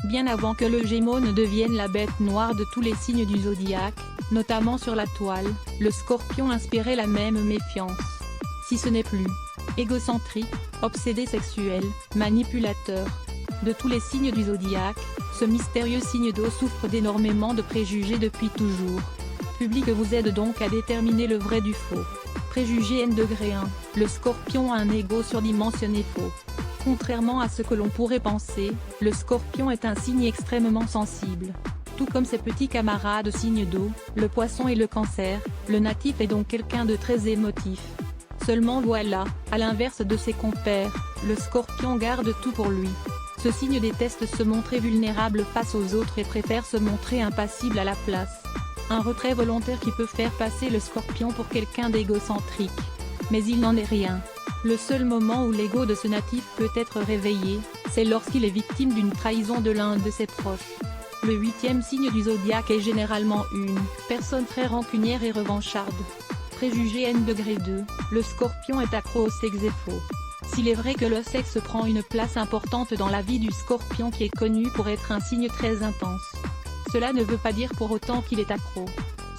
Bien avant que le Gémeaux ne devienne la bête noire de tous les signes du zodiaque, notamment sur la toile, le Scorpion inspirait la même méfiance. Si ce n'est plus égocentrique, obsédé sexuel, manipulateur. De tous les signes du zodiaque, ce mystérieux signe d'eau souffre d'énormément de préjugés depuis toujours. Public vous aide donc à déterminer le vrai du faux. Préjugé N-1, le Scorpion a un ego surdimensionné faux. Contrairement à ce que l'on pourrait penser, le Scorpion est un signe extrêmement sensible. Tout comme ses petits camarades signes d'eau, le Poisson et le Cancer, le natif est donc quelqu'un de très émotif. Seulement voilà, à l'inverse de ses compères, le Scorpion garde tout pour lui. Ce signe déteste se montrer vulnérable face aux autres et préfère se montrer impassible à la place. Un retrait volontaire qui peut faire passer le Scorpion pour quelqu'un d'égocentrique. Mais il n'en est rien. Le seul moment où l'ego de ce natif peut être réveillé, c'est lorsqu'il est victime d'une trahison de l'un de ses proches. Le 8e signe du zodiaque est généralement une personne très rancunière et revancharde. Préjugé N-2, le Scorpion est accro au sexe et faux. S'il est vrai que le sexe prend une place importante dans la vie du Scorpion qui est connu pour être un signe très intense, cela ne veut pas dire pour autant qu'il est accro.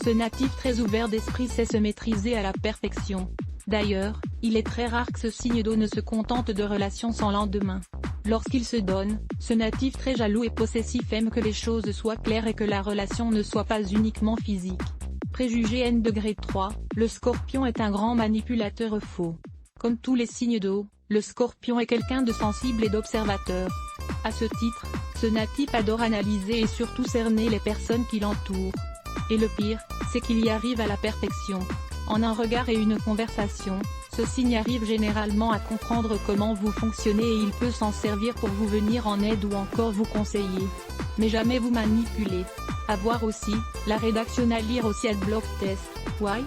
Ce natif très ouvert d'esprit sait se maîtriser à la perfection. D'ailleurs, il est très rare que ce signe d'eau ne se contente de relations sans lendemain. Lorsqu'il se donne, ce natif très jaloux et possessif aime que les choses soient claires et que la relation ne soit pas uniquement physique. Préjugé N-3, le Scorpion est un grand manipulateur faux. Comme tous les signes d'eau, le Scorpion est quelqu'un de sensible et d'observateur. À ce titre, ce natif adore analyser et surtout cerner les personnes qui l'entourent. Et le pire, c'est qu'il y arrive à la perfection. En un regard et une conversation, ce signe arrive généralement à comprendre comment vous fonctionnez et il peut s'en servir pour vous venir en aide ou encore vous conseiller. Mais jamais vous manipuler. À voir aussi, la rédaction à lire aussi Adblock Test. Why?